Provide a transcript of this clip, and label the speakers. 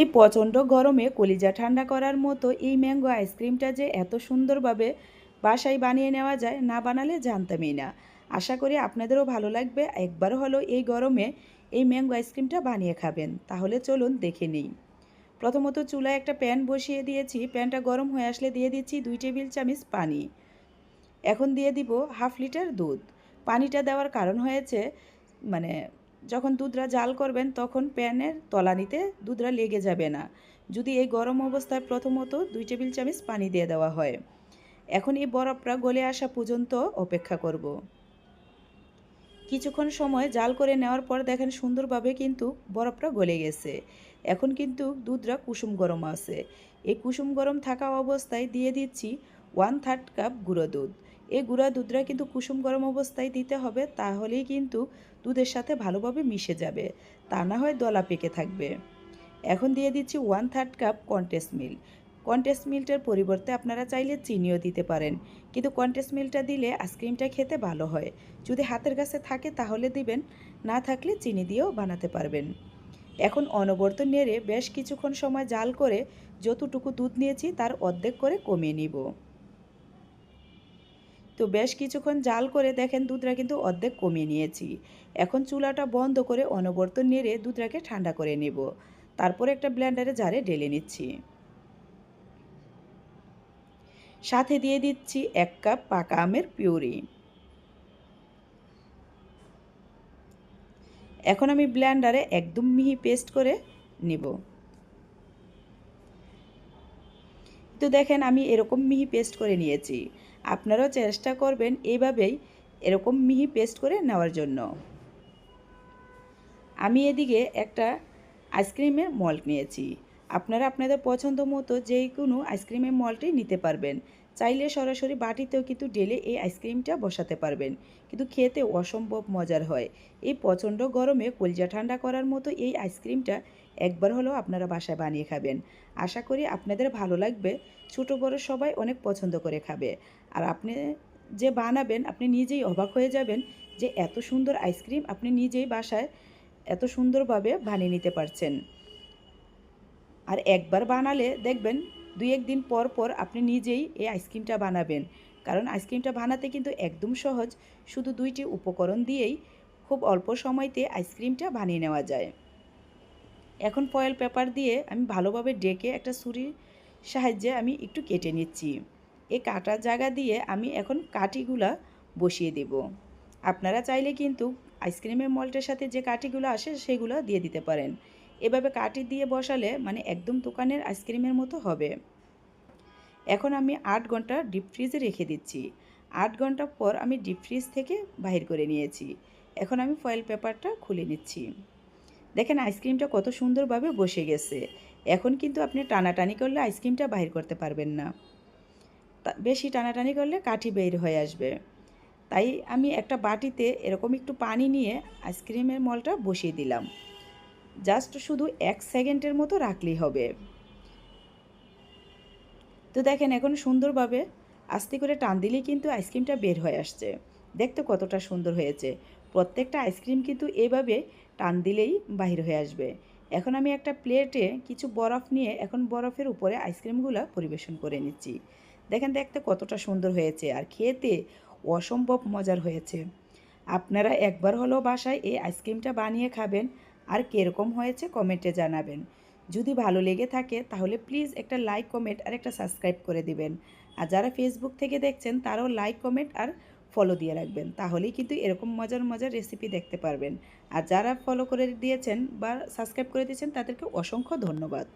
Speaker 1: এই প্রচণ্ড গরমে কলিজা ঠান্ডা করার মতো এই ম্যাঙ্গো আইসক্রিমটা যে এত সুন্দরভাবে বাসায় বানিয়ে নেওয়া যায়, না বানালে জানতামই না। আশা করি আপনাদেরও ভালো লাগবে। একবার হলো এই গরমে এই ম্যাঙ্গো আইসক্রিমটা বানিয়ে খাবেন। তাহলে চলুন দেখে নিই। প্রথমত চুলায় একটা প্যান বসিয়ে দিয়েছি। প্যানটা গরম হয়ে আসলে দিয়ে দিচ্ছি 2 টেবিল চামচ পানি। এখন দিয়ে দিব 1/2 লিটার দুধ। পানিটা দেওয়ার কারণ হয়েছে, মানে যখন দুধটা জাল করবেন তখন প্যানের তলানিতে দুধটা লেগে যাবে না, যদি এই গরম অবস্থায় প্রথমত 2 টেবিল চামচ পানি দিয়ে দেওয়া হয়। এখন এই বরফটা গলে আসা পর্যন্ত অপেক্ষা করব। কিছুক্ষণ সময় জাল করে নেওয়ার পর দেখেন সুন্দরভাবে কিন্তু বরফটা গলে গেছে। এখন কিন্তু দুধটা কুসুম গরম আছে। এই কুসুম গরম থাকা অবস্থায় দিয়ে দিচ্ছি 1/3 কাপ গুঁড়ো দুধ। এই গুঁড়া দুধটা কিন্তু কুসুম গরম অবস্থায় দিতে হবে, তাহলেই কিন্তু দুধের সাথে ভালোভাবে মিশে যাবে, তা না হয় দলা পেকে থাকবে। এখন দিয়ে দিচ্ছি 1/3 কাপ কনডেন্স মিল্ক। কনডেন্স মিল্কের পরিবর্তে আপনারা চাইলে চিনিও দিতে পারেন, কিন্তু কনডেন্স মিল্কটা দিলে আইসক্রিমটা খেতে ভালো হয়। যদি হাতের কাছে থাকে তাহলে দিবেন, না থাকলে চিনি দিয়েও বানাতে পারবেন। এখন অনবরত নেড়ে বেশ কিছুক্ষণ সময় জাল করে যতটুকু দুধ নিয়েছি তার অর্ধেক করে কমিয়ে নিব। তো বেশ কিছুক্ষণ জাল করে দেখেন দুধটা কিন্তু অর্ধেক কমিয়ে নিয়েছি। এখন চুলাটা বন্ধ করে অনবরত নেড়ে দুধটাকে ঠান্ডা করে নেব। তারপর একটা ব্লেন্ডারে জারে ঢেলে নিচ্ছি। সাথে দিয়ে দিচ্ছি 1 কাপ পাকা আমের পিউরি। এখন আমি ব্লেন্ডারে একদম মিহি পেস্ট করে নিব। তো দেখেন আমি এরকম মিহি পেস্ট করে নিয়েছি। আপনারাও চেষ্টা করবেন এইভাবেই এরকম মিহি পেস্ট করে নেওয়ার জন্য। আমি এদিকে একটা আইসক্রিমের মল্ড নিয়েছি। আপনারা আপনাদের পছন্দ মতো যে কোনো আইসক্রিমের মল্ডই নিতে পারবেন। চাইলে সরাসরি বাটিতেও কিন্তু ঢেলে এই আইসক্রিমটা বসাতে পারবেন, কিন্তু খেতে অসম্ভব মজার হয়। এই প্রচণ্ড গরমে কলিজা ঠান্ডা করার মতো এই আইসক্রিমটা একবার হলেও আপনারা বাসায় বানিয়ে খাবেন। আশা করি আপনাদের ভালো লাগবে। ছোটো বড়ো সবাই অনেক পছন্দ করে খাবে। আর আপনি যে বানাবেন আপনি নিজেই অবাক হয়ে যাবেন যে এত সুন্দর আইসক্রিম আপনি নিজেই বাসায় এত সুন্দরভাবে বানিয়ে নিতে পারছেন। আর একবার বানালে দেখবেন 2-1 দিন পর পর আপনি নিজেই এই আইসক্রিমটা বানাবেন, কারণ আইসক্রিমটা বানাতে কিন্তু একদম সহজ। শুধু 2টি উপকরণ দিয়েই খুব অল্প সময়তে আইসক্রিমটা বানিয়ে নেওয়া যায়। এখন ফয়েল পেপার দিয়ে আমি ভালোভাবে ডেকে একটা ছুরির সাহায্যে আমি একটু কেটে নিচ্ছি। এই কাটার জায়গা দিয়ে আমি এখন কাঠিগুলা বসিয়ে দেব। আপনারা চাইলে কিন্তু আইসক্রিমের মল্টের সাথে যে কাঠিগুলো আসে সেগুলো দিয়ে দিতে পারেন। এভাবে কাঠি দিয়ে বসালে মানে একদম দোকানের আইসক্রিমের মতো হবে। এখন আমি 8 ঘন্টা ডিপ ফ্রিজে রেখে দিচ্ছি। 8 ঘন্টা পর আমি ডিপ ফ্রিজ থেকে বাহির করে নিয়েছি। এখন আমি ফয়েল পেপারটা খুলে নিচ্ছি। দেখেন আইসক্রিমটা কত সুন্দরভাবে বসে গেছে। এখন কিন্তু আপনি টানাটানি করলে আইসক্রিমটা বাহির করতে পারবেন না। বেশি টানাটানি করলে কাঠি বের হয়ে আসবে। তাই আমি একটা বাটিতে এরকম একটু পানি নিয়ে আইসক্রিমের মলটা বসিয়ে দিলাম। জাস্ট শুধু 1 সেকেন্ডের মতো রাখলেই হবে। তো দেখেন এখন সুন্দরভাবে আস্তে করে টান দিলেই কিন্তু আইসক্রিমটা বের হয়ে আসছে। দেখতে কতটা সুন্দর হয়েছে। প্রত্যেকটা আইসক্রিম কিন্তু এভাবে টান দিলেই বাহির হয়ে আসবে। এখন আমি একটা প্লেটে কিছু বরফ নিয়ে এখন বরফের উপরে আইসক্রিমগুলো পরিবেশন করে নিচ্ছি। দেখেন দেখতে কতটা সুন্দর হয়েছে আর খেতে অসম্ভব মজার হয়েছে। আপনারা একবার হলেও বাসায় এই আইসক্রিমটা বানিয়ে খাবেন আর কীরকম হয়েছে কমেন্টে জানাবেন। যদি ভালো লেগে থাকে তাহলে প্লিজ একটা লাইক কমেন্ট আর একটা সাবস্ক্রাইব করে দিবেন। আর যারা ফেসবুক থেকে দেখছেন তারাও লাইক কমেন্ট আর ফলো দিয়ে রাখবেন, তাহলেই কিন্তু এরকম মজার মজার রেসিপি দেখতে পারবেন। আর যারা ফলো করে দিয়েছেন বা সাবস্ক্রাইব করে দিয়েছেন তাদেরকে অসংখ্য ধন্যবাদ।